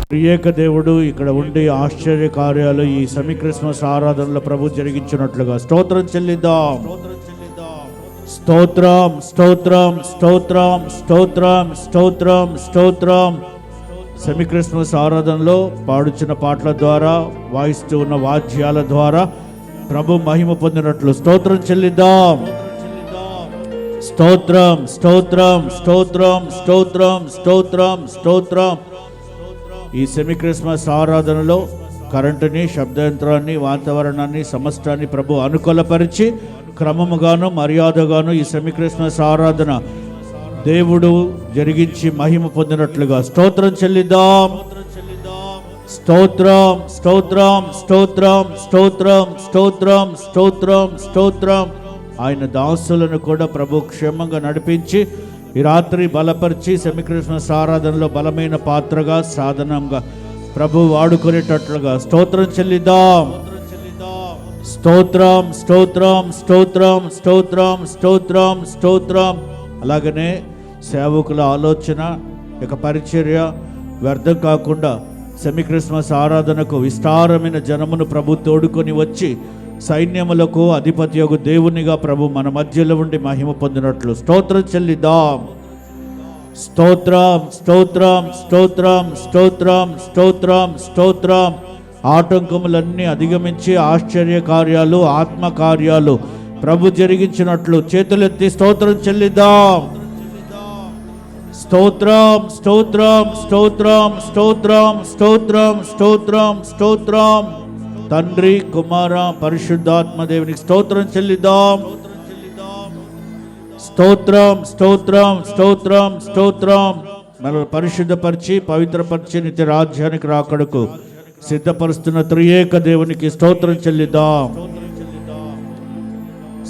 త్రియేక దేవుడు ఇక్కడ ఉండి ఆశ్చర్య కార్యాలు ఈ సెమీ క్రిస్మస్ ఆరాధనలో ప్రభు జరిగించినట్లుగా స్తోత్రం చెల్లిద్దాం. స్తోత్రం స్తోత్రం స్తోత్రం స్తోత్రం స్తోత్రం స్తోత్రం. సెమీ క్రిస్మస్ ఆరాధనలో పాడుచున్న పాటల ద్వారా, వాయిస్తూ ఉన్న వాద్యాల ద్వారా ప్రభు మహిమ పొందినట్లు స్తోత్రం చెల్లిద్దాం. స్తోత్రం స్తోత్రం స్తోత్రం స్తోత్రం స్తోత్రం స్తోత్రం. ఈ సెమీ క్రిస్మస్ ఆరాధనలో కరెంటుని, శబ్దయంత్రాన్ని, వాతావరణాన్ని, సమస్తాన్ని ప్రభు అనుకూలపరిచి క్రమముగాను మర్యాదగాను ఈ సెమీ క్రిస్మస్ ఆరాధన దేవుడు జరిగించి మహిమ పొందినట్లుగా స్తోత్రం చెల్లిద్దాం. స్తోత్రం స్తోత్రం స్తోత్రం స్తోత్రం స్తోత్రం స్తోత్రం స్తోత్రం. ఆయన దాసులను కూడా ప్రభు క్షేమంగా నడిపించి ఈ రాత్రి బలపరిచి సెమీ క్రిస్మస్ ఆరాధనలో బలమైన పాత్రగా, సాధనంగా ప్రభు వాడుకునేటట్లుగా స్తోత్రం చెల్లిద్దాం. స్తోత్రం స్తోత్రం స్తోత్రం స్తోత్రం స్తోత్రం స్తోత్రం. అలాగనే సేవకుల ఆలోచన, ఇక పరిచర్య వ్యర్థం కాకుండా సెమీ క్రిస్మస్ ఆరాధనకు విస్తారమైన జనమును ప్రభు తోడుకొని వచ్చి సైన్యములకు అధిపతియగు దేవునిగా ప్రభు మన మధ్యలో ఉండి మహిమ పొందినట్లు స్తోత్రం చెల్లిద్దాం. స్తోత్రం స్తోత్రం స్తోత్రం స్తోత్రం స్తోత్రం స్తోత్రం. ఆటంకములన్నీ అధిగమించి ఆశ్చర్య కార్యాలు, ఆత్మ కార్యాలు ప్రభు జరిగించినట్లు చేతులెత్తి స్తోత్రం చెల్లిద్దాం. స్తోత్రం స్తోత్రం స్తోత్రం స్తోత్రం స్తోత్రం స్తోత్రం స్తోత్రం. తండ్రి, కుమార, పరిశుద్ధాత్మ దేవునికి స్తోత్రం చెల్లిద్దాం. స్తోత్రం స్తోత్రం స్తోత్రం స్తోత్రం. మనల్ని పరిశుద్ధపరిచి పవిత్రపరిచి నిత్య రాజ్యానికి రాకడకు సిద్ధపరుస్తున్న త్రియేక దేవునికి స్తోత్రం చెల్లిద్దాం.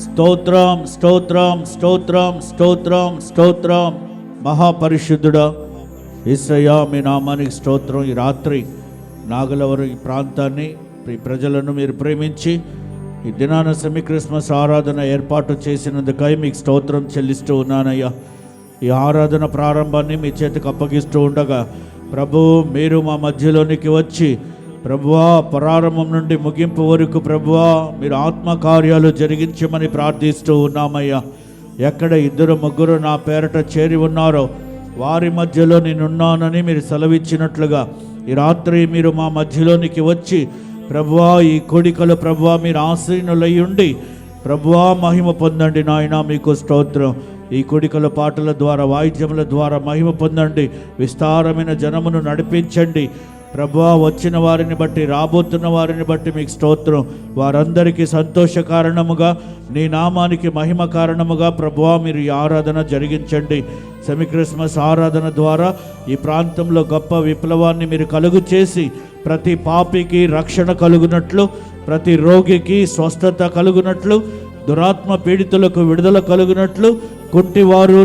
స్తోత్రం స్తోత్రం స్తోత్రం స్తోత్రం స్తోత్రం. మహాపరిశుద్ధుడా యేసయ్యా, మీ నామానికి స్తోత్రం. ఈ రాత్రి నాగలవరం ఈ ప్రాంతాన్ని, ఈ ప్రజలను మీరు ప్రేమించి ఈ దినాన సెమీ క్రిస్మస్ ఆరాధన ఏర్పాటు చేసినందుకై మీకు స్తోత్రం చెల్లిస్తూ ఉన్నానయ్యా. ఈ ఆరాధన ప్రారంభాన్ని మీ చేతికి అప్పగిస్తూ ఉండగా ప్రభు మీరు మా మధ్యలోనికి వచ్చి ప్రభువా ప్రారంభం నుండి ముగింపు వరకు ప్రభువా మీరు ఆత్మకార్యాలు జరిగించమని ప్రార్థిస్తూ ఉన్నామయ్యా. ఎక్కడ ఇద్దరు ముగ్గురు నా పేరట చేరి ఉన్నారో వారి మధ్యలో నేనున్నానని మీరు సెలవిచ్చినట్లుగా ఈ రాత్రి మీరు మా మధ్యలోనికి వచ్చి ప్రభువా ఈ కోడికలు ప్రభువా మీరు ఆశ్రయులై ఉండి ప్రభువా మహిమ పొందండి నాయన. మీకు స్తోత్రం. ఈ కోడికల పాటల ద్వారా, వాయిద్యముల ద్వారా మహిమ పొందండి. విస్తారమైన జనమును నడిపించండి ప్రభువా. వచ్చిన వారిని బట్టి, రాబోతున్న వారిని బట్టి మీకు స్తోత్రం. వారందరికీ సంతోష కారణముగా, నీ నామానికి మహిమ కారణముగా ప్రభువా మీరు ఈ ఆరాధన జరిగించండి. సెమీ క్రిస్మస్ ఆరాధన ద్వారా ఈ ప్రాంతంలో గొప్ప విప్లవాన్ని మీరు కలుగు చేసి ప్రతి పాపికి రక్షణ కలుగునట్లు, ప్రతి రోగికి స్వస్థత కలుగునట్లు, దురాత్మ పీడితులకు విడుదల కలుగునట్లు, కుంటివారు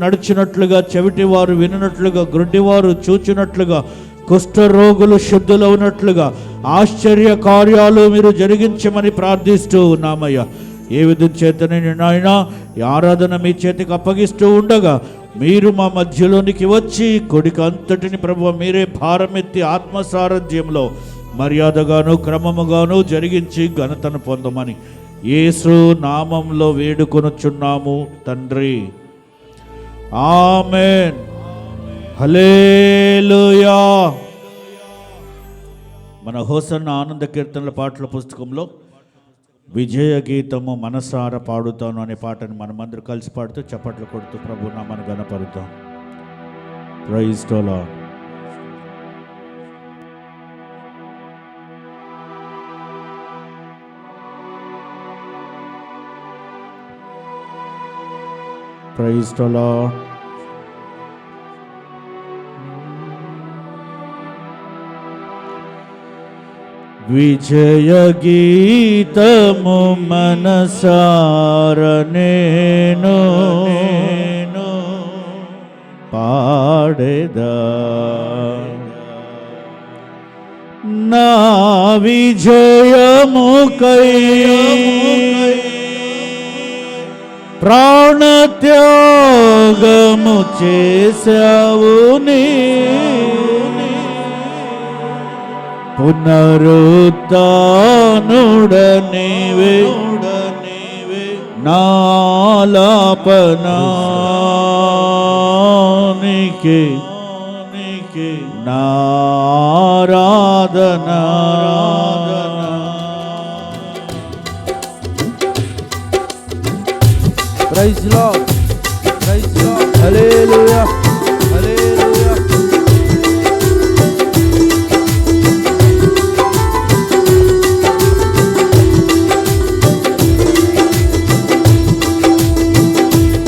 నడిచినట్లుగా, చెవిటివారు వినట్లుగా, గ్రుడ్డివారు చూచినట్లుగా, కుష్ఠరోగులు శుద్ధులవునట్లుగా ఆశ్చర్య కార్యాలు మీరు జరిగించమని ప్రార్థిస్తూ ఉన్నామయ్యా. ఏ విధం చేతనే నాయన ఈ ఆరాధన మీ చేతికి అప్పగిస్తూ ఉండగా మీరు మా మధ్యలోనికి వచ్చి కొడిక అంతటిని ప్రభువా మీరే భారమెత్తి ఆత్మసారథ్యంలో మర్యాదగాను క్రమముగాను జరిగించి ఘనతను పొందమని యేసు నామంలో వేడుకొనుచున్నాము తండ్రి. ఆమేన్. హల్లెలూయా. మన హోసన్న ఆనంద కీర్తనల పాటల పుస్తకంలో విజయ గీతము మనసార పాడుతాను అనే పాటను మనమందరూ కలిసి పాడుతూ చప్పట్లు కొడుతూ ప్రభు నామమును ఘనపరుద్దాం. Praise the Lord. Praise the Lord. విజయ గీతము మనసార నేను పాడెదా, నా విజయముకై ప్రాణత్యాగము చేసావు నీ పునరుత్థానుడనివే నాలాపనానికి నారాధనా. ప్రైజ్ లార్డ్, ప్రైజ్ లార్డ్, హల్లెలూయా, హల్లెలూయా.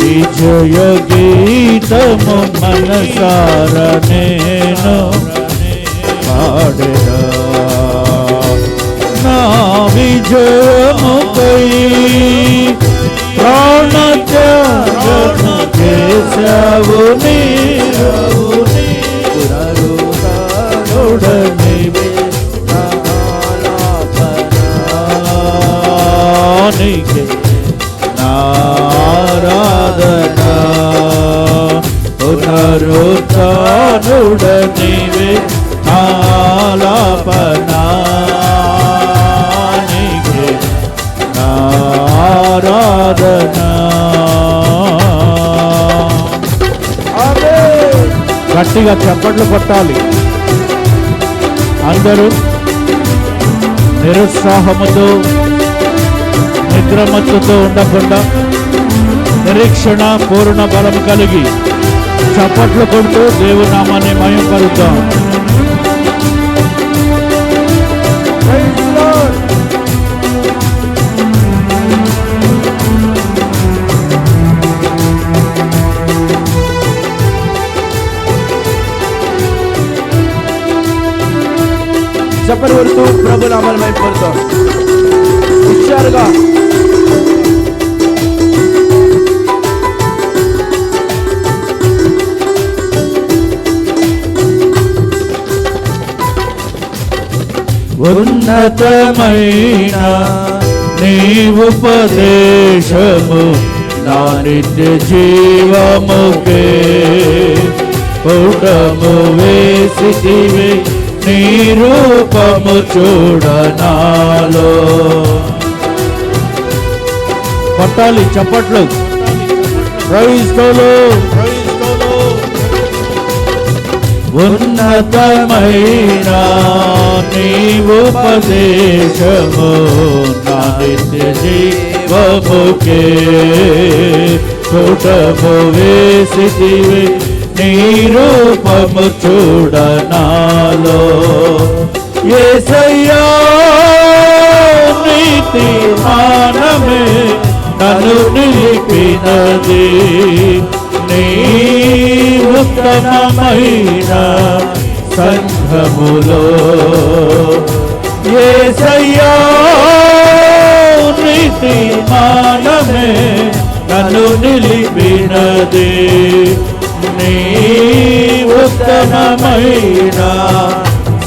విజయ గీతము మనసార నేను పాడెదా, నా విజయముకై ప్రాణత్యాగము చేసావు నీవు, పునరుత్థానుడనివే నాలాపనానికి నారాధనా. పునరుత్థానుడనివే నాలాపనానికి నారాధనా. గట్టిగా చప్పట్లు కొట్టాలి అందరూ. నిరుత్సాహముతో నిద్రమత్తుతో ఉండకుండా నిరీక్షణ పూర్ణ బలం కలిగి చప్పట్లు కొడుతూ దేవుని నామాన్ని మహిమపరుద్దాం. చప్పట్లు కొడుతూ ప్రభు నామాన్ని మహిమపరుద్దాం. హుషారుగా ఉన్నతమైన నీ ఉపదేశము నా నిత్య జీవముకే పుటము వేసితివి, నీ రూపము చూడనాలో. కొట్టాలి చప్పట్లు. Praise the lord. ఉన్నతమైన నీ ఉపదేశము నా నిత్య జీవముకే పుటము వేసితివి, నీ రూపము చూడనాలో. యేసయ్యా నీతి మానమే నన్ను నిలిపినది, నీ ఉత్తమమైన సంఘములో. యేసయ్యా నీతి మానమే నన్ను నిలిపినది, నీ ఉత్తమమైన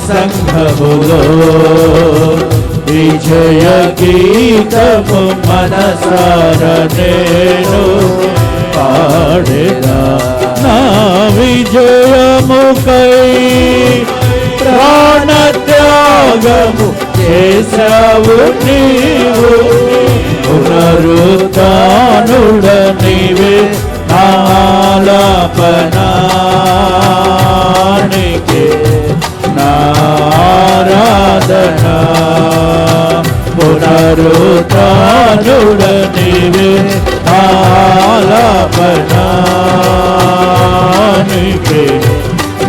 సంఘములో. విజయ గీతము మనసార నేను పాడెదా, నా విజయముకై ప్రాణత్యాగము చేసావు నీవు, పునరుత్థానుడనివే నాలాపనానికి నారాధనా. పునరుత్థానుడనివే నాలాపనానికి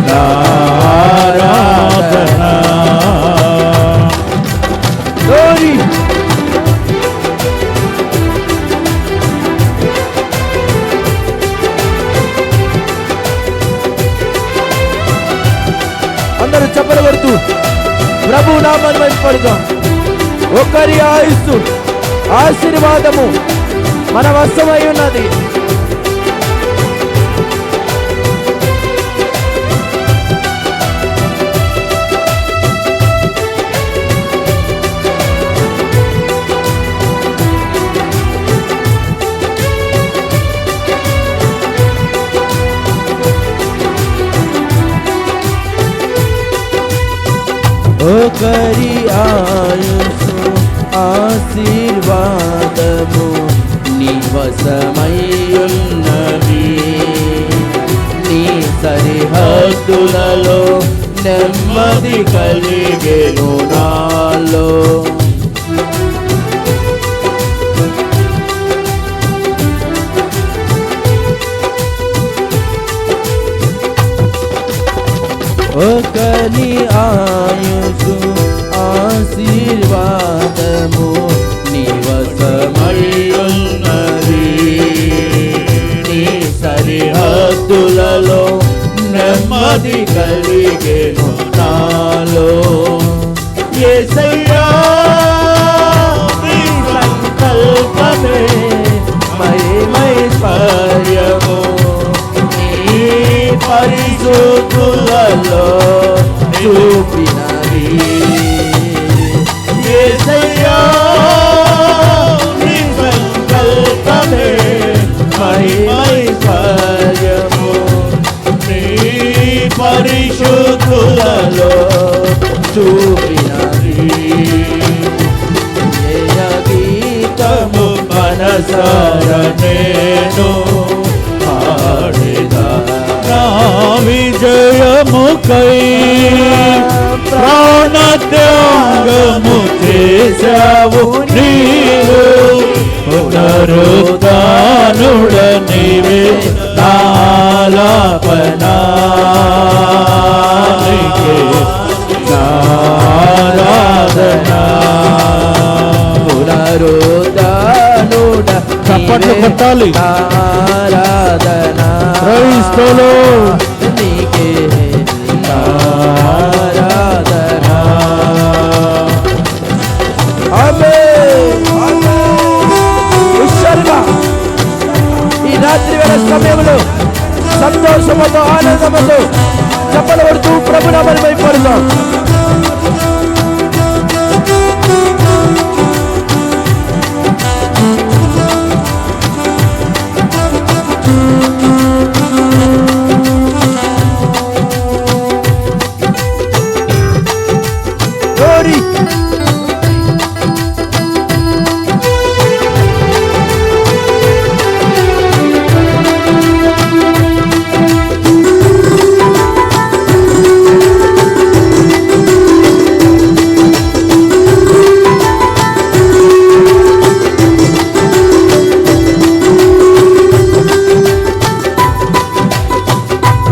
నారాధనా. అందరూ చప్పట్లు కొడుతూ ప్రభు నామాన్ని మహిమపరుద్దాం. ఒకరి ఆయుస్సు ఆశీర్వాదము మన వశమై ఉన్నది. ఒకరి ఆయుసు ఆశీర్వాదము నివసమయ్యున్నవి, నీ సరిహద్దులలో నెమ్మది కలిగెను నాలో. ఒకని ఆయుసు ఆశీర్వాదము నివసమయ్యున్నది, నీ సరిహద్దులలో నెమ్మది కలిగెను నాలో. యేసయ్యా నీ సంకల్పమే మహిమైశ్వర్యము, నీ పరిశుద్ధులలో చూపినది. యేసయ్యా నీ సంకల్పమే మహిమైశ్వర్యము, నీ పరిశుద్ధులలో చూపినది. జయ గీతము మనసార నేను పాడెదా, నా విజయముకై ప్రాణత్యాగము చేశావు నీవు, పునరుద్ధానుడ నీవే నాలాపనానికే నారాధనా. పునరుద్ధానుడ చప్పట్లు కొట్టాలి. ఆరాధనా క్రైస్తవులు నీకే ఆరాధనా. ఆమేన్. ఉషర్గా ఈ రాత్రి వేళ సమయంలో సంతోషముతో ఆనందముతో చప్పలు కొడుతూ ప్రభునామమును మహిమపరుద్దాం. Glory.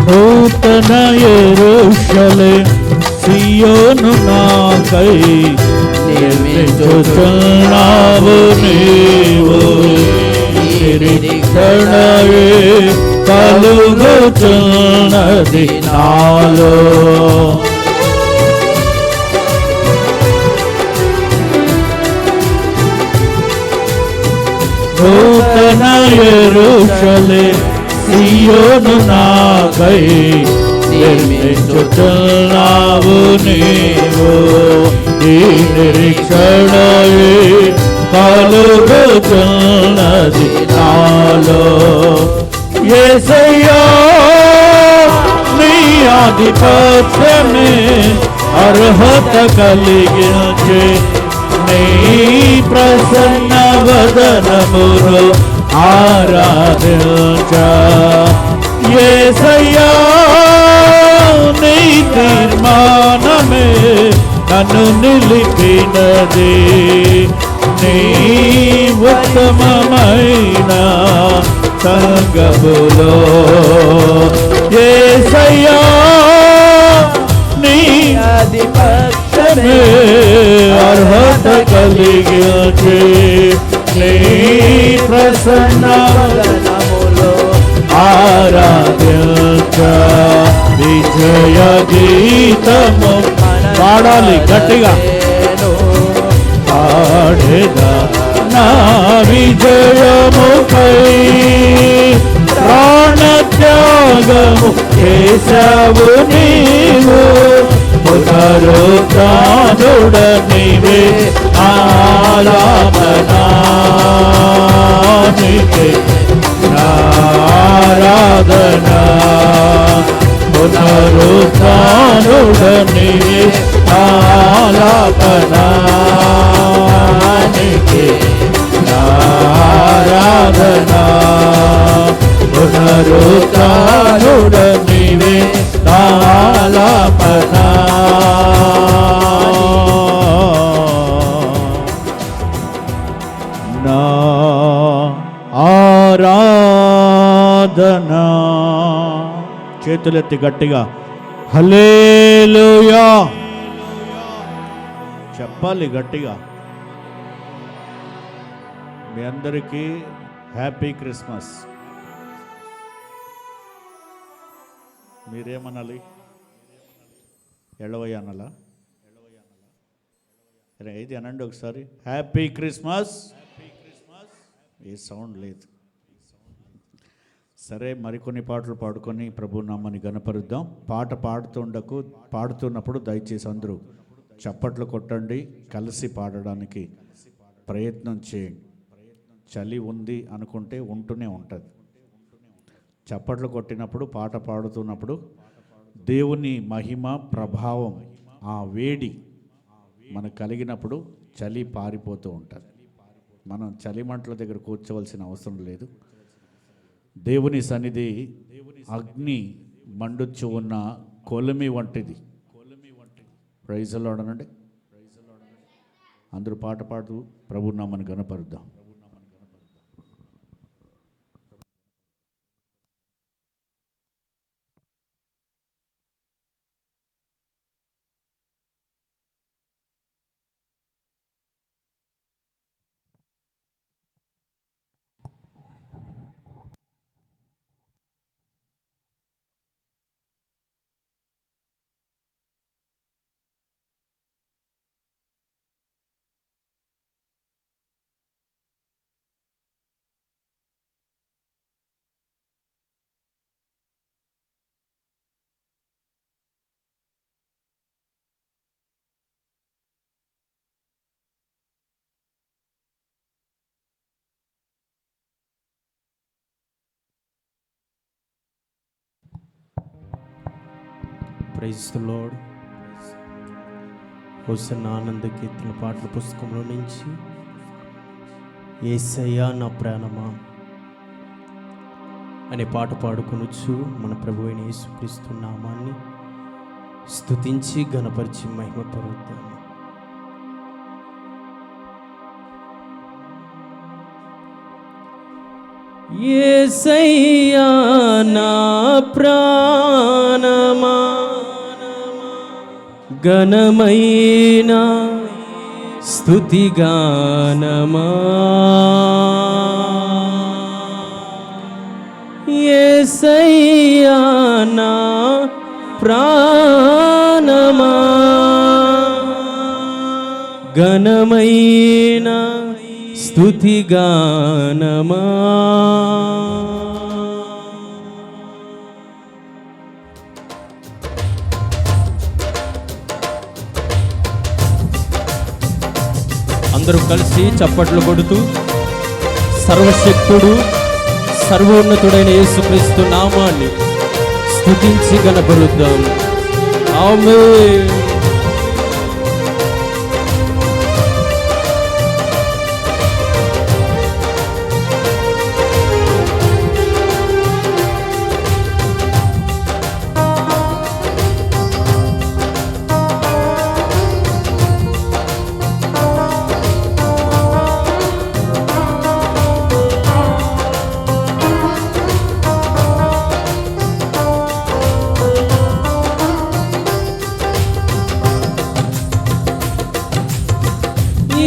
నూతన యెరూషలేము సియోను నాకై నిర్మించుచున్నావు నీవు, నిరీక్షణయే కలుగుచున్నది నాలో. నూతన యెరూషలేము సియోను నాకై నిర్మించుచున్నావు నీవు, ఈ నిరీక్షణయే కలుగుచున్నది నాలో. యేసయ్యా నీ ఆధిపత్యమే అర్హత కలిగించే, నీ ప్రసన్న వదనమును ఆరాధించ. యేసయ్యా నీ తీర్మానమే నన్ను నిలిపినది, నీ ఉత్తమమైన సంగములో. యేసయ్యా నీ ఆధిపత్యమే అర్హత కలిగించే, నీ ప్రసన్న వదనములో ఆరాధించ. విజయ గీతము పాడాలి గట్టిగా, పాడేదా నా విజయముకై ప్రాణత్యాగము చేశావు నీవు, పునరుద్ధానుడ నీవే ఆలాపనానికే నారాధనా. పునరుత్థానుడనివే ఆలాపనానికి ఆరాధనా పునరుత్థానుడనివే ఆలాపనా నా ఆరాధనా చేతులెత్తి గట్టిగా హల్లెలూయా చెప్పాలి గట్టిగా. మీ అందరికీ హ్యాపీ క్రిస్మస్. మీరేమనాలి? ఎడవయ్య అనాలా? ఇది అనండి ఒకసారి, హ్యాపీ క్రిస్మస్. ఏ సౌండ్ లేదు. సరే, మరికొన్ని పాటలు పాడుకొని ప్రభు నామాన్ని గణపరుద్దాం. పాట పాడుతున్నప్పుడు దయచేసి అందరూ చప్పట్లు కొట్టండి, కలిసి పాడడానికి ప్రయత్నం చేయండి. చలి ఉంది అనుకుంటే ఉంటూనే ఉంటుంది. చప్పట్లు కొట్టినప్పుడు, పాట పాడుతున్నప్పుడు దేవుని మహిమ ప్రభావం, ఆ వేడి మనకు కలిగినప్పుడు చలి పారిపోతూ ఉంటుంది. మనం చలిమంటల దగ్గర కూర్చోవలసిన అవసరం లేదు. దేవుని సన్నిధి అగ్ని మండుచు ఉన్న కొలిమి వంటిది. ప్రైజ్ ది లార్డ్ అనండి. అందరూ పాట పాడుతూ ప్రభు నామమును గణపరుద్దాం. Praise the Lord. హోసన్నా ఆనంద కీర్తన పాటల పుస్తకంలో నుంచి యేసయ్యా నా ప్రాణమా అనే పాట పాడుకొనొచ్చు మన ప్రభువైన యేసుక్రీస్తు నామాన్ని స్తుతించి ఘనపరిచి మహిమపరుద్దాము. యేసయ్యా నా ప్రాణమా ఘనమైన స్తుతిగానమా, యేసయ్యా నా ప్రాణమా ఘనమైన స్తుతిగానమా. అందరూ కలిసి చప్పట్లు కొడుతూ సర్వశక్తుడు సర్వోన్నతుడైన యేసుక్రీస్తు నామాన్ని స్తుతించి గణపరుద్దాం. ఆమేన్.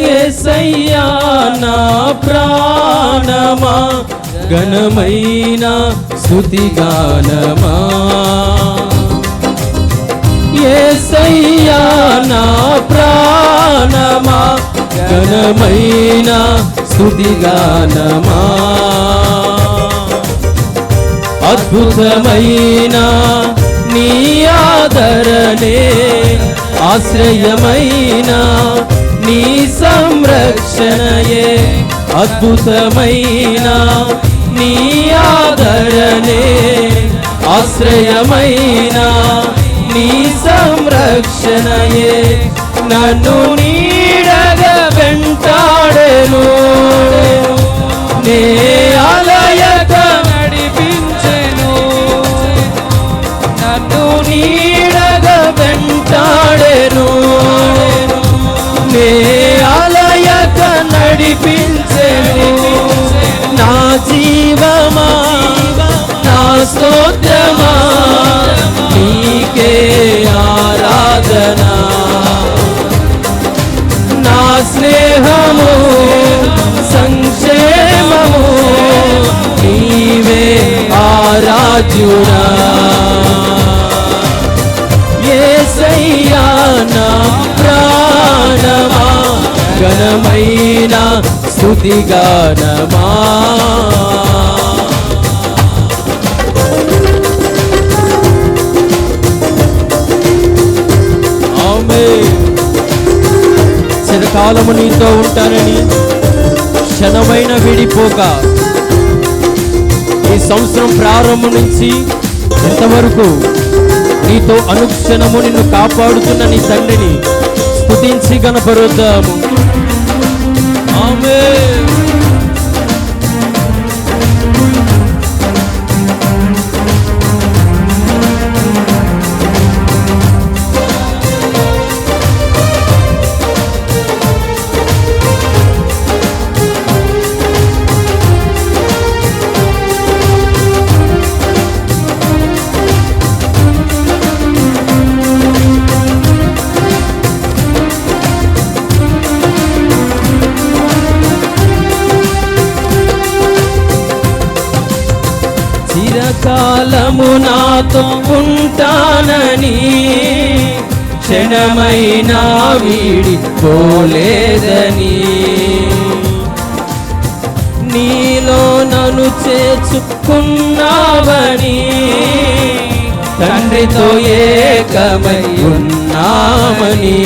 యేసయ్యా నా ప్రాణమా ఘనమైన స్తుతిగానమా, యేసయ్యా నా ప్రాణమా ఘనమైన స్తుతిగానమా. అద్భుతమైన నీ ఆదరణే ఆశ్రయమైన నీ సంరక్షణయే, అద్భుతమైన నీ ఆదరణే ఆశ్రయమైన నీ సంరక్షణయే నన్ను నీడగా వెంటాడెను. నే ఆలయక నడిపించెను, నన్ను నీడగా వెంటాడెను. నే ఆలయక నడిపించెను. నా జీవమా నా స్తోత్రమా నీకే ఆరాధన. నా స్నేహము సంక్షేమము నీవే ఆరాధ్యుడా. యేసయ్యా నా ప్రాణమా ఘనమైన స్తుతిగానమా. చిరకాలము నీతో ఉంటానని క్షణమైన విడిపోక ఈ సంవత్సరం ప్రారంభం నుంచి ఎంతవరకు నీతో అనుక్షణము నిన్ను కాపాడుతున్న నీ తండ్రిని స్తుతించి గణపరుద్దాము. ఆమేన్. చిరకాలము నాతో ఉంటానని క్షణమైనా వీడిపోలేదని నీలో నన్ను చేర్చుకున్నావని తండ్రితో ఏకమై ఉన్నామని.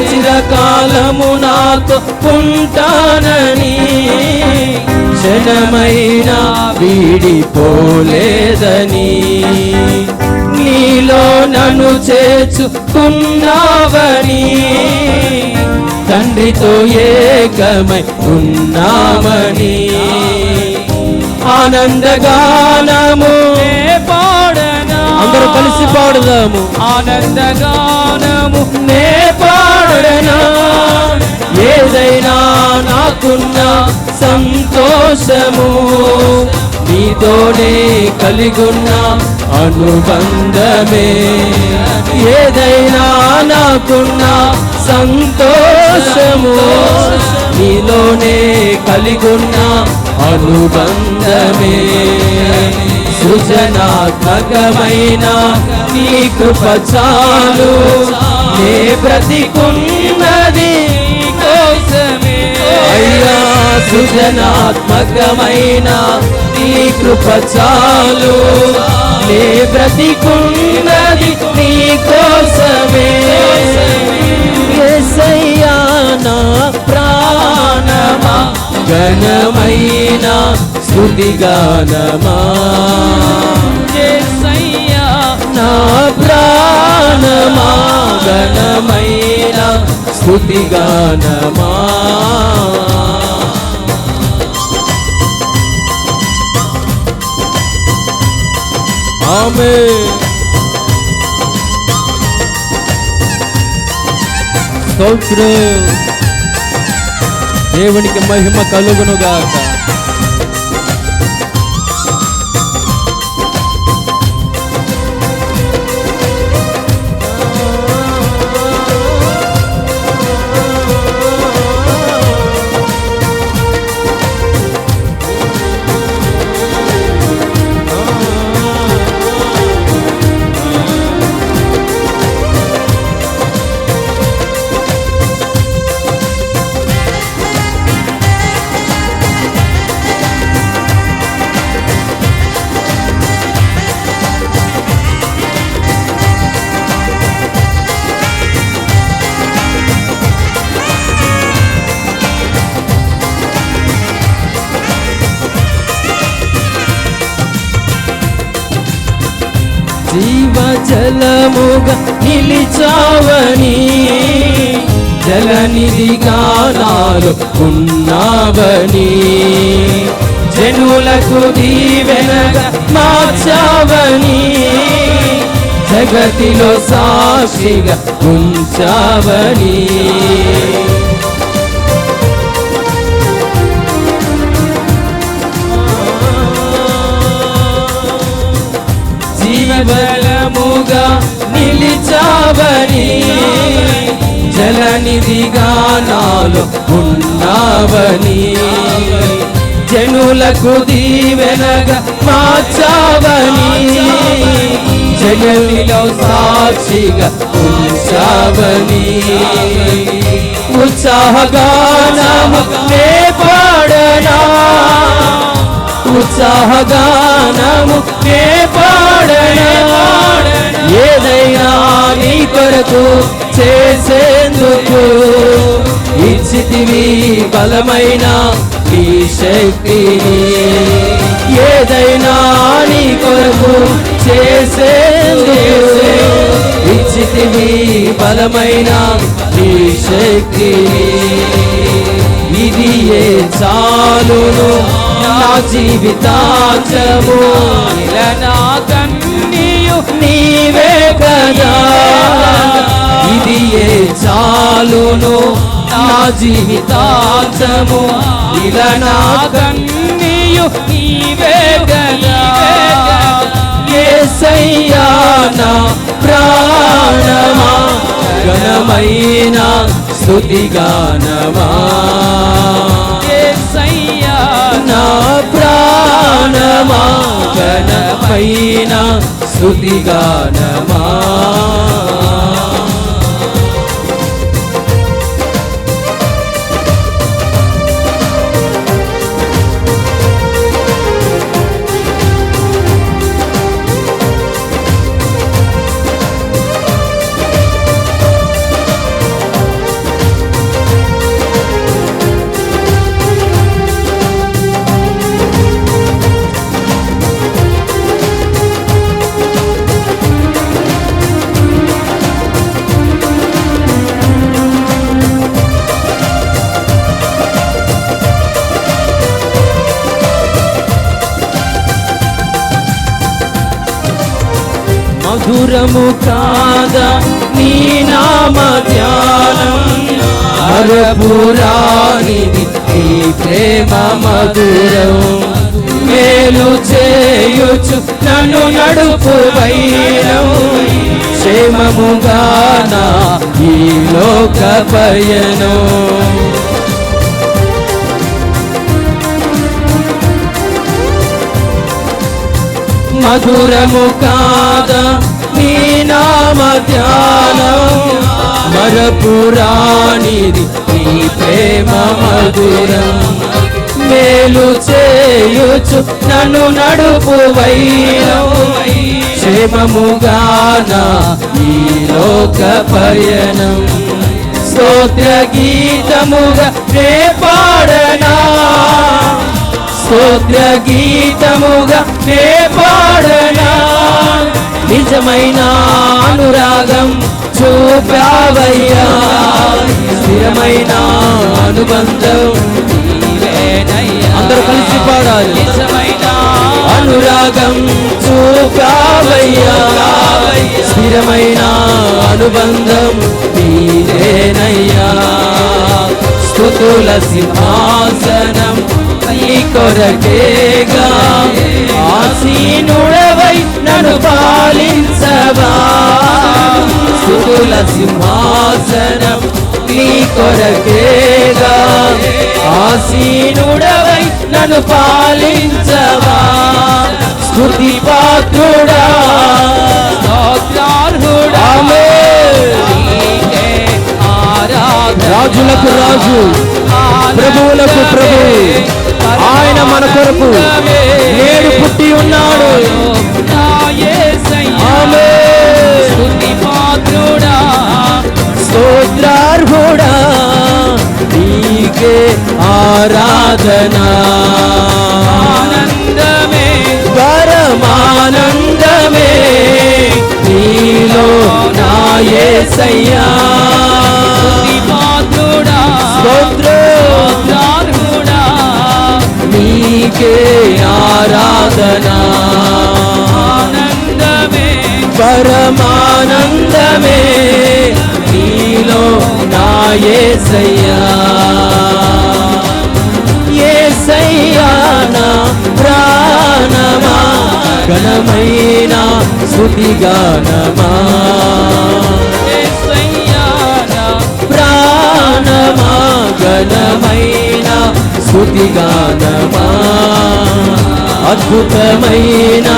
చిరకాలము నాతో ఉంటానని క్షణమైనా వీడిపోలేదని నీలో నన్ను చేర్చుకున్నావని తండ్రితో ఏకమై ఉన్నామని. ఆనందగానము పాడనా, అందరూ కలిసి పాడుదాము. ఆనందగానము నే పాడనా, ఏదైనా నాకున్న సంతోషము నీతోనే కలిగున్న అనుబంధమే. ఏదైనా నాకున్న సంతోషము నీలోనే కలిగున్న అనుబంధమే. సృజనాత్మకమైన నీ కృప చాలు, నే బ్రతికున్నది కోసమే అయ్యా. సృజనాత్మకమైన నీ కృప చాలు, నే బ్రతికున్నది నీ కోసమే. యేసయ్యా నా ప్రాణమా ఘనమైన స్తుతిగానమా. యేసయ్యా నా ప్రాణమా ఘనమైన స్తుతిగానమా. ఆమేన్. స్తోత్రం. దేవునికి మహిమ కలుగునుగాక. జీవ జలముగా నిలిచావని, జలనిధిగా నాలో ఉన్నావని, జనులకు దీవెనగా మార్చావని, జగతిలో సాక్షిగా ఉంచావని. జీవజలముగా నిలిచావని, జలనిధిగా నాలో ఉన్నావని, జనులకు దీవెనగా మార్చావని, జగతిలో సాక్షిగా ఉంచావని. ఉత్సాహగానము నే పాడనా, ఉత్సాహగానము నే పాడనా, ఏదైనా నీ కొరకు చేసేందుకు ఇచ్చితివి బలమైన నీ శక్తిని. ఏదైనా నీ కొరకు చేసేందుకు ఇచ్చితివి బలమైన నీ శక్తిని. ఇది ఏ చాలును నా జీవితాంతము, నా కన్నీయు నీవే కదా. ఇది ఏ చాలును నా జీవితాంతము, ఇలా నా కన్నీయు నీవే కదా. యేసయ్యా నా ప్రాణమా, ఘనమైన స్తుతిగానమా. యేసయ్యా నా ప్రాణమా, ఘనమైన స్తుతిగానమా. మధురము కాదా నీ నామ ధ్యానం, మరపురానిది నీ ప్రేమ మధురం. మేలు చేయుచు నన్ను నడుపు వైరం, క్షేమముగా నా ఈ లోక పయనం. మధురము కాదా నీ నామ ధ్యానం, మరపురానిది నీ ప్రేమ మధురం. మేలు చేయుచు నన్ను నడుపు వైరం, క్షేమముగా నా ఈ లోక పయనం. స్తోత్ర గీతముగా నే పాడనా, స్తోత్ర గీతముగా నే పాడనా. నిజమైన అనురాగం చూపావయ్యా, స్థిరమైన అనుబంధం నీవేనయ్యా. అందరూ కలిసి పాడాలి. నిజమైన అనురాగం చూపావయ్యా, స్థిరమైన అనుబంధం నీవేనయ్యా. స్తుతుల సింహాసనం నీ కొరకేగా, ఆసీనుడవై నన్ను పాలించవా. స్తుతుల సింహాసనం నీ కొరకేగా, ఆసీనుడవై నన్ను పాలించవా. స్తుతి పాత్రుడా, స్తోత్రార్హుడా, నీకే ఆరాధన. రాజులకు రాజు, ప్రభువులకు ప్రభు, ఆయన మన కొరకు నేడు పుట్టి ఉన్నాడు. స్తోత్రార్హుడా, నీకే ఆరాధన. ఆనందమే పరమానందమే, యేసయ్యా స్తుతిపాత్రుడా స్తోత్రార్హుడా నీకే ఆరాధన ఆనందమే పరమానందమే నీలో నా యేసయ్యా యేసయ్యా నా ప్రాణమా ఘనమైన స్తుతిగానమా యేసయ్యా నా ప్రాణమా ఘనమైన స్తుతిగానమా అద్భుతమైన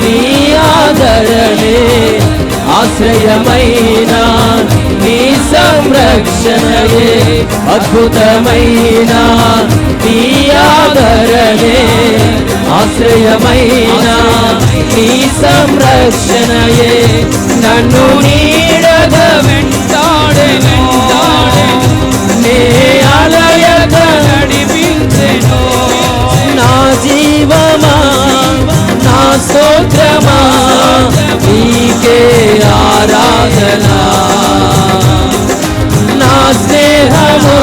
నీ ఆదరణే ఆశ్రయమైన నీ సంరక్షణయే అద్భుతమైన నీ ఆదరణే ఆశ్రయమైన నీ సంరక్షణయే నన్ను నీడగ వెంటాడే నే అలయగ నడిపించెను నా జీవమా నా స్తోత్రమా నీకే ఆరాధన నా స్నేహము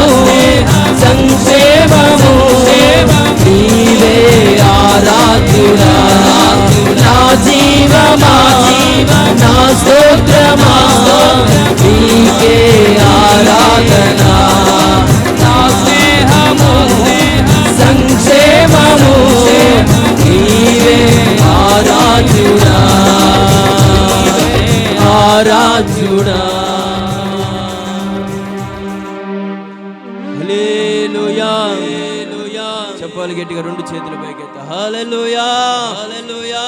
సంక్షేమము నీవే ఆరాధ్యుడా నా జీవమా నా స్తోత్రమా నీకే ఆరాధన నా స్నేహము సంక్షేమము నీవే ఆరాధ్యుడా ఆరాధ్యుడా హల్లెలూయా హల్లెలూయా చెప్పాలి గట్టిగా రెండు చేతులు పైకెత్త హల్లెలూయా హల్లెలూయా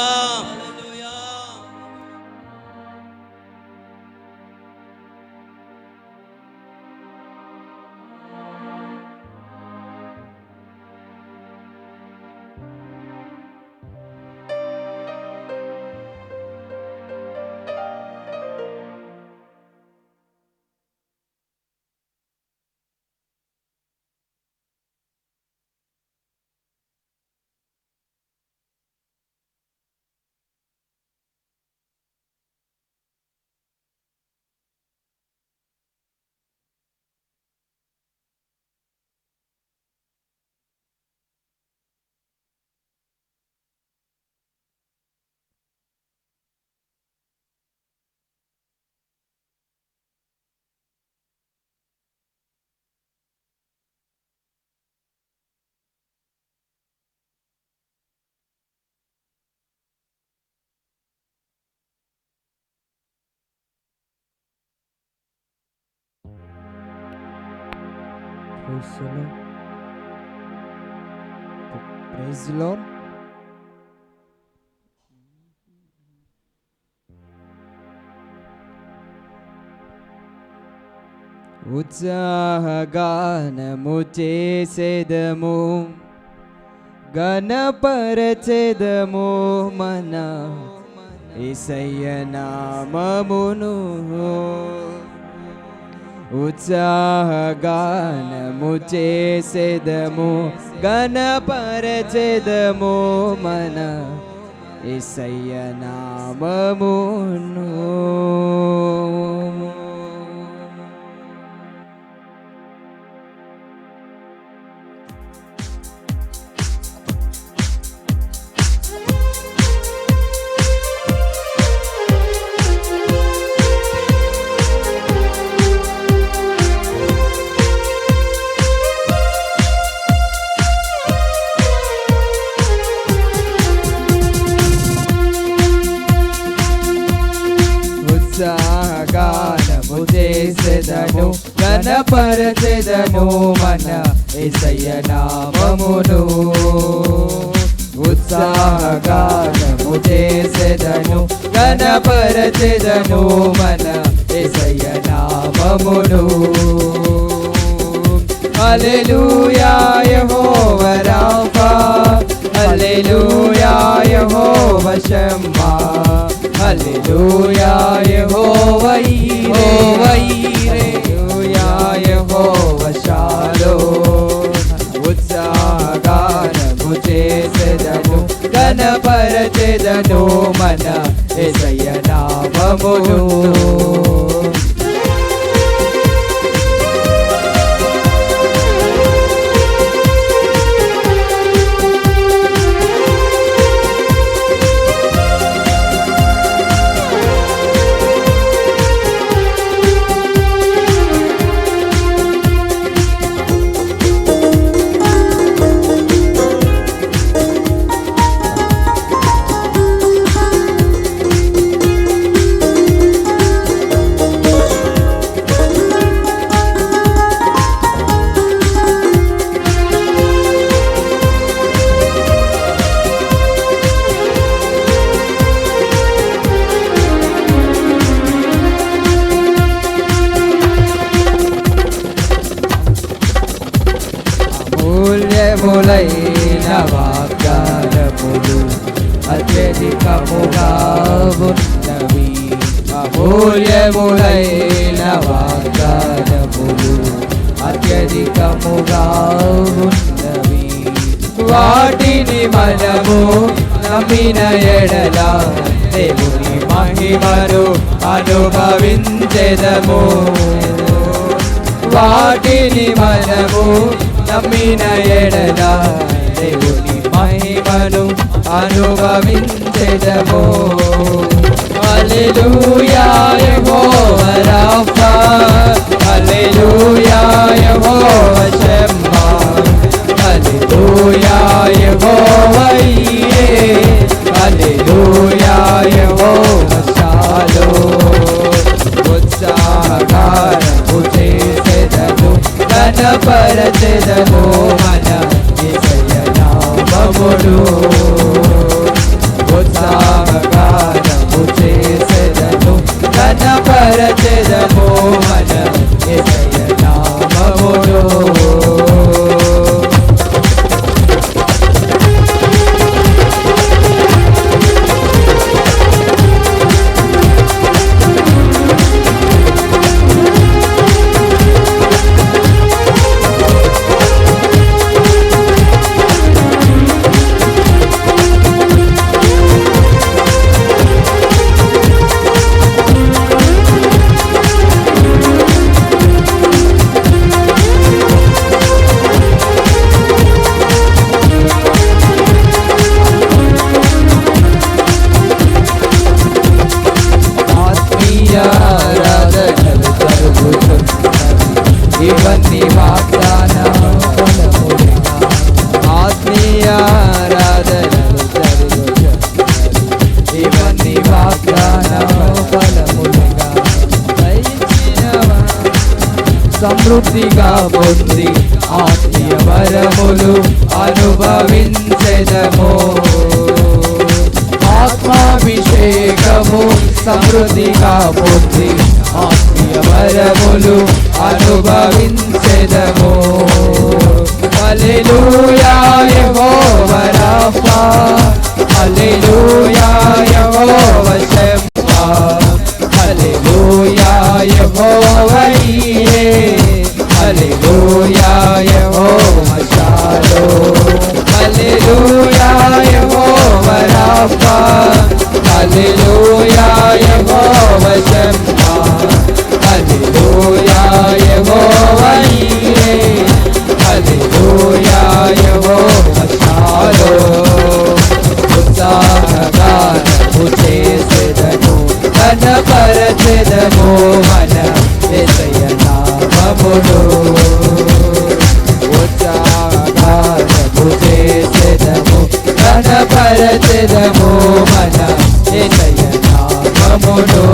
Praise the Lord. ఉత్సాహగానము చేసేదము గణపరచెదము మన యేసయ్య నామమును ఉత్సాహగానము చేసేదము గణపరచెదము మన యేసయ్య నామమును ఉత్సాహగానము చేసేదను గణపరచెదము మన యేసయ్య నామమును ఉత్సాహగానము చేసేదను గణపరచెదను మన యేసయ్య నామమును హల్లెలూయా Jehovah Rapha Hallelujah Jehovah Shammah Hallelujah Jehovah Jireh Hallelujah Jehovah shalom ఉత్సాహగానము చేసెదను గణపరచెదను మన యేసయ్య నామమును మూల్యములైన వాగ్దానములు అత్యధికముగా ఉన్నవి. వాటిని మనము నమ్మిన ఎడల దేవుని మహిమను అనుభవించెదము. వాటిని మనము నమ్మిన ఎడల దేవుని మహిమను అనుభవించెదము. హల్లెలూయా Jehovah Rapha, Hallelujah Jehovah Shammah, Hallelujah Jehovah Jireh, Hallelujah Jehovah shalom. ఉత్సాహగానము చేసెదము, ఘనపరచెదము మన యేసయ్య నామమును. ఉత్సాహగానము చేసెదము, ఘనపరచెదము మన యేసయ్య నామమును. ఆరాధనలు జరుగుతున్నవి, ఇవన్నీ వాగ్దానములుగా. ఆత్మీయ ఆరాధనలు జరుగుతున్నవి, ఇవన్నీ వాగ్దానములుగా. దయచేయవా సమృద్ధిగా పొంది ఆత్మీయ వరములు అనుభవించెదము. ఆత్మాభిషేకము సమృద్ధిగా పొంది ఆత్మీయ వరములు అనుభవించెదము. హల్లెలూయా Jehovah Rapha, Hallelujah Jehovah Shammah, Hallelujah Jehovah Jireh, Hallelujah Jehovah Shalom. Hallelujah Jehovah Rapha, Hallelujah Jehovah Shammah, Hallelujah Jehovah Jireh, Hallelujah Jehovah shalom. ఉత్సాహగానము చేసెదము, ఘనపరచెదము మన యేసయ్య నామమును. ఉత్సాహగానము చేసెదము, ఘనపరచెదము మన యేసయ్య నామమును.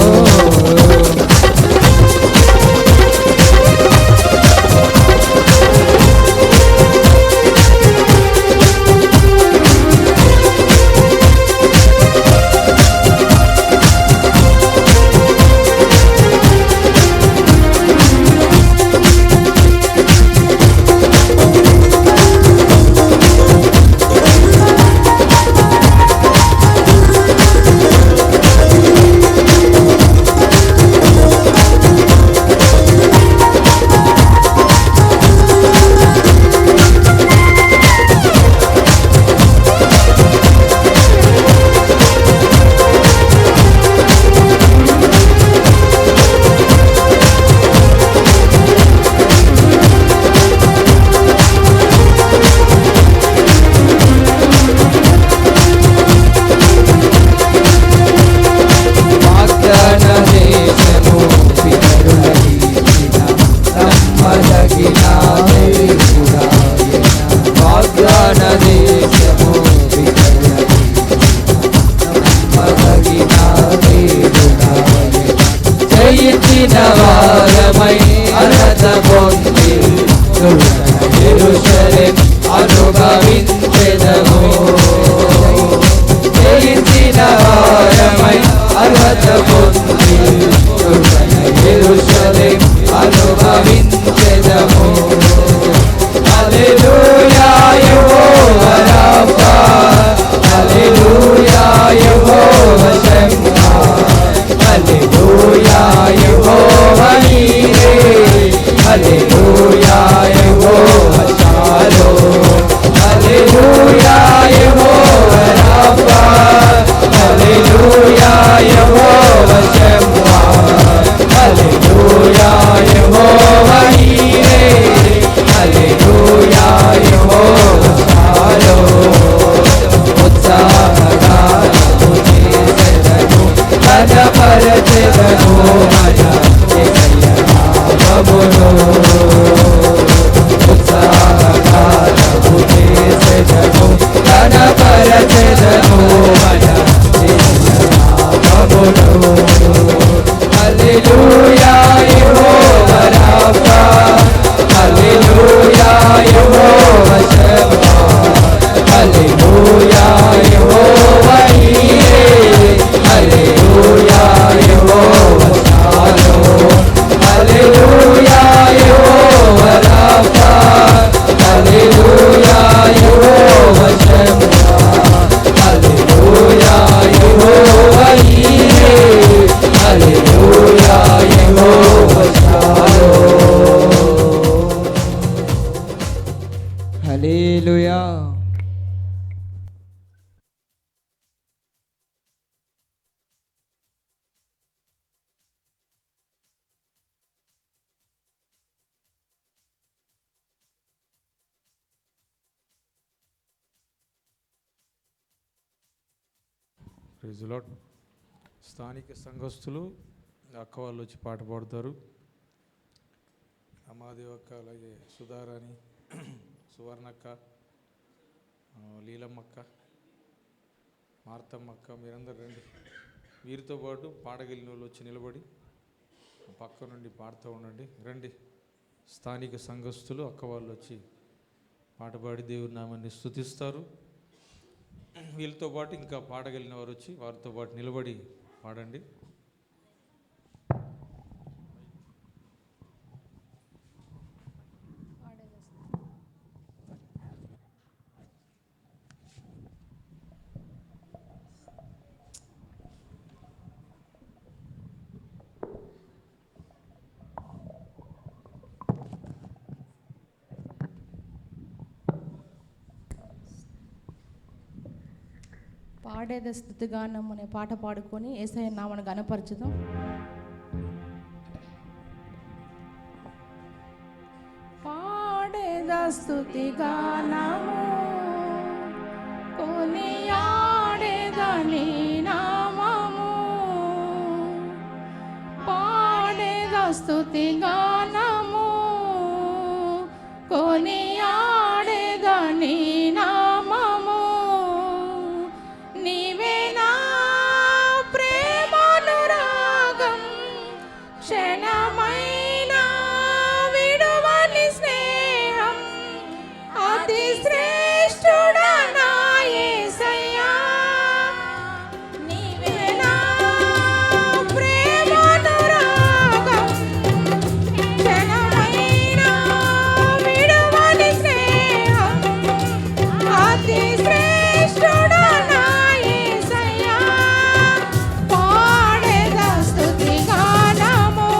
జయించిన వారమై అర్హత పొంది యెరూషలేం అనుభవించెదము. జయించిన వారమై అర్హత పొంది యెరూషలేం అనుభవించెదము. హల్లెలూయా Jehovah Rapha, Hallelujah Jehovah Shammah, హల్లెలూయా పరచెదను మన యేసయ్య నామమును ఉత్సాహగానము చేసెదను ఘనపరచెదను మన యేసయ్య నామమును హల్లెలూయా Jehovah Rapha Hallelujah Jehovah Shammah Hallelujah Jehovah Jireh Hallelujah Jehovah Shalom Hallelujah Jehovah Rapha Hallelujah Jehovah Shammah Hallelujah Jehovah Jireh Hallelujah Jehovah Shalom Hallelujah. Praise Lord. స్థానిక సంఘస్థులు అక్క వాళ్ళు వచ్చి పాట పాడతారు. అమ్మాదేవి అక్క, అలాగే సుధారాణి, సువర్ణక్క, లీలమ్మక్క, మార్తమ్మక్క, మీరందరూ రండి. వీరితో పాటు పాడగలిగిన వాళ్ళు వచ్చి నిలబడి పక్క నుండి పాడుతూ ఉండండి. రండి. స్థానిక సంఘస్థులు అక్క వాళ్ళు వచ్చి పాట పాడి దేవుని నామాన్ని స్తుతిస్తారు. వీళ్ళతో పాటు ఇంకా పాడగలిగిన వారు వచ్చి వారితో పాటు నిలబడి పాడండి. పాడేద స్తుతిగానం అనే పాట పాడుకొని యేసయ్య నామమును గణపరచుదాం. పాడేద స్తుతిగానము కొనియాడేద నీ నామము పాడేద స్తుతిగానము కొనియాడేద నీ నామము నీవే నా ప్రేమానురాగం క్షణమైనా విడువని స్నేహం అతి శ్రేష్ఠుడా నా యేసయ్యా నీవే నా ప్రేమానురాగం క్షణమైనా విడువని స్నేహం అతి శ్రేష్ఠుడా నా యేసయ్యా పాడేద స్తుతిగానము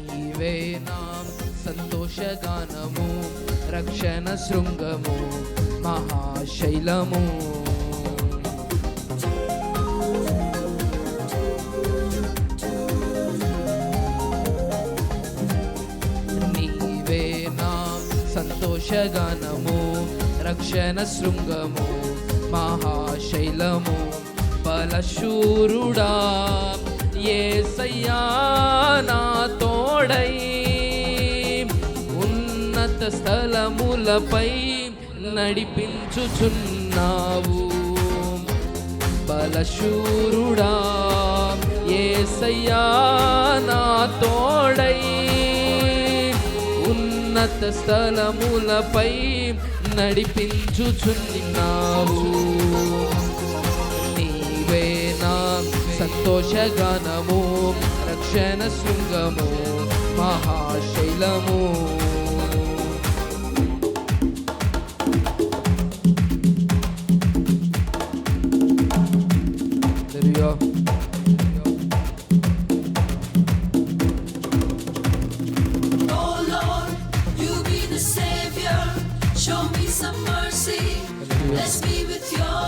నీవే నా సంతోషగానము, రక్షణ శృంగము, మహాశైలము. నీవే నా సంతోషగానము, రక్షణ శృంగము, మహాశైలము. బలశూరుడా యేసయ్యా నా తోడై, ఉన్నత స్థలములపై నడిపించుచున్నావు. బలశూరుడా యేసయ్యా నా తోడై, ఉన్నత స్థలములపై నడిపించుచున్నావు. నీవే నా సంతోషగానము, రక్షణ శృంగము, మహాశైలము. Oh Lord, you be the Savior. Show me some mercy. Bless me with your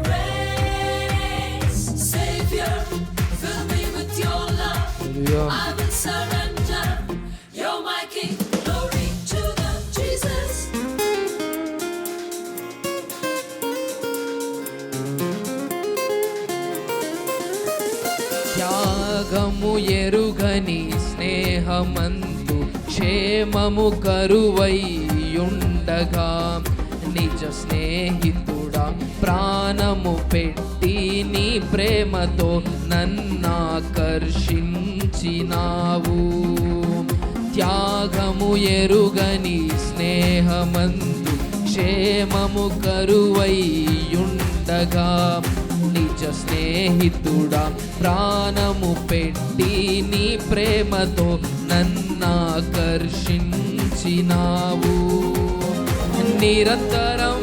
grace. Savior, fill me with your love. I will surrender. You're my King. Glory to the Jesus. త్యాగము ఎరుగని స్నేహమందు క్షేమము కరువైయుండగా, నిజ స్నేహితుడా ప్రాణము పెట్టి నీ ప్రేమతో నన్నాకర్షించినావు. త్యాగము ఎరుగని స్నేహమందు క్షేమము కరువైయుండగా, నిజ స్నేహితుడా ప్రాణము పెట్టి నీ ప్రేమతో నన్నాకర్షించినావు. నిరంతరం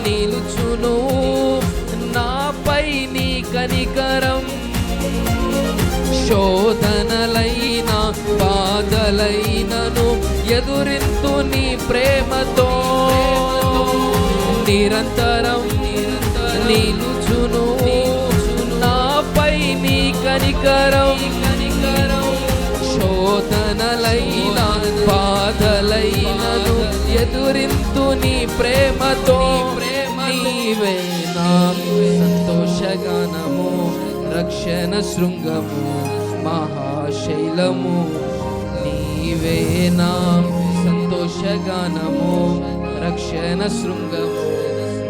నిలుచును నాపై నీ కనికరం, శోధనలైన బాధలైనను ఎదురింతు నీ ప్రేమతో. నిరంతరం నిలుచును నాపై నీ కనికరం, శోధనలైన బాధలైనను ఎదురింతు నీ ప్రేమతో. నీవే నా సంతోషగానము, రక్షణ శృంగము, మహాశైలము. నీవే నా సంతోషగానము, రక్షణ శృంగము,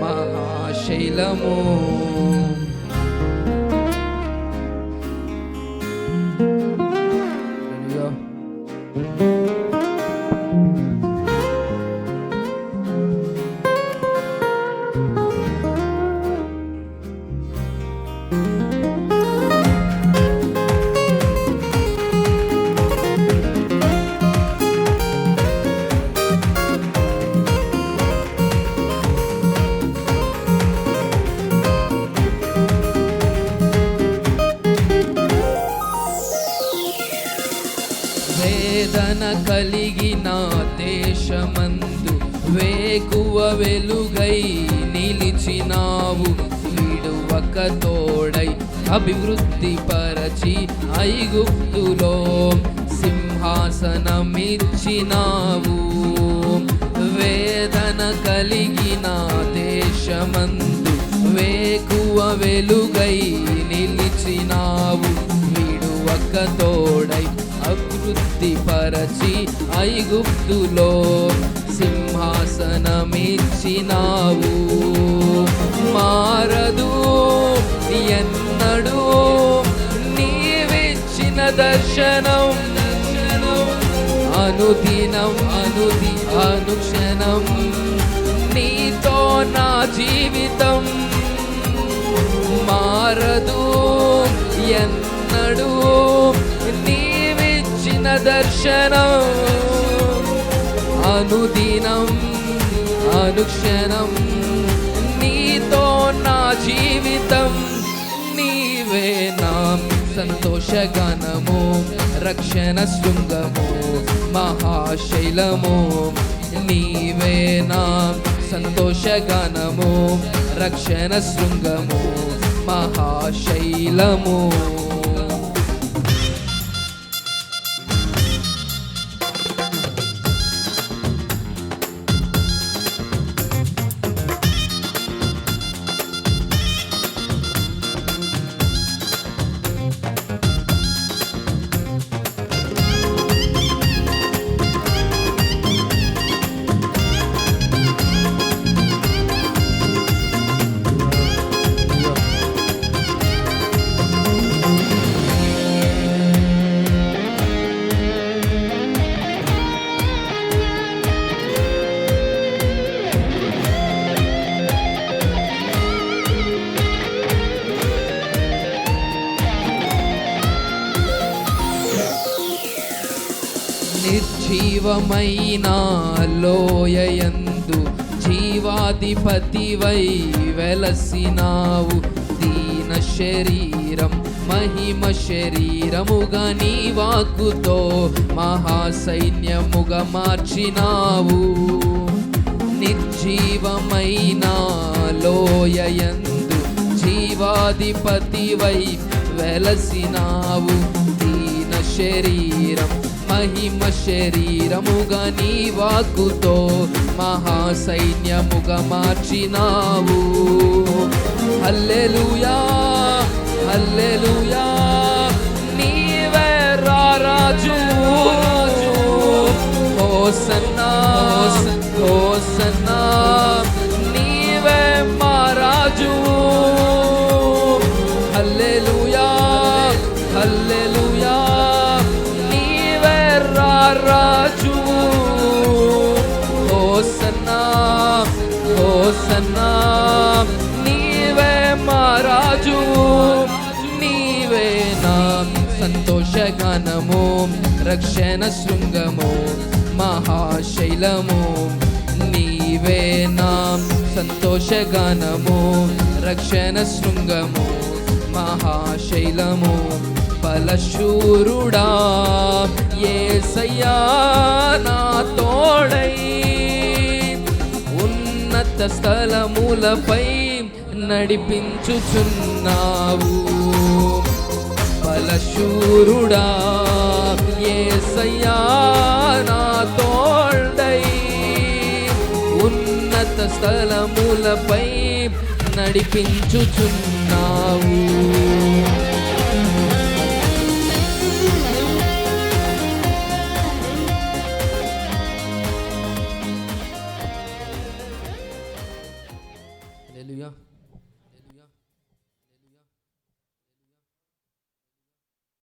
మహాశైలము. వేదన కలిగిన దేశమందు వేకువ వెలుగై నిలిచినావు. విడువక తోడై అభివృద్ధి పరచి ఐగుప్తులో సింహాసనమిచ్చినావు. వేదన కలిగిన దేశమందు వేకువ వెలుగై నిలిచినావు. విడువక తోడై అభివృద్ధి పరచి ఐగుప్తులో సింహాసనమిచ్చినావు. మారదు ఎన్నడూ నీవిచ్చిన దర్శనం, అనుదినం అనుక్షణం నీతో నా జీవితం. మారదు ఎన్నడూ నీవిచ్చిన దర్శనం అనుదినం అనుక్షణం నీతో నా జీవితం నీవే నా సంతోషగానము రక్షణ శృంగము మహాశైలము నీవే నా సంతోషగానము రక్షణ శృంగము మహాశైలము. నిర్జీవమైన లోయయందు జీవాధిపతివై వెలసినావు దీన శరీరం మహిమ శరీరముగా నీ వాక్కుతో మహాసైన్యముగా మార్చినావు. నిర్జీవమైన లోయయందు జీవాధిపతివై వెలసినావు దీన శరీరం మహిమ శరీరముగా నీ వాక్కుతో మహాసైన్యముగా మార్చినావు. హల్లెలూయా హల్లెలూయా నీవే రారాజు హోసన్నా హోసన్నా నీవే మహారాజు. హల్లెలూయా హల్లెలూయా నీవే రారాజు హోసన్నా హోసన్నా నీవే మహారాజు. నీవే నా సంతోషగానము రక్షణ శృంగము మహాశైలము నీవే నా సంతోషగానము రక్షణ శృంగము మహాశైలము. బలశూరుడా యేసయ్యా నా తోడై ఉన్నత స్థలములపై నడిపించుచున్నావు. బలశూరుడా యేసయ్యా నా తోడై ఉన్నత స్థలములపై నడిపించుచున్నావు.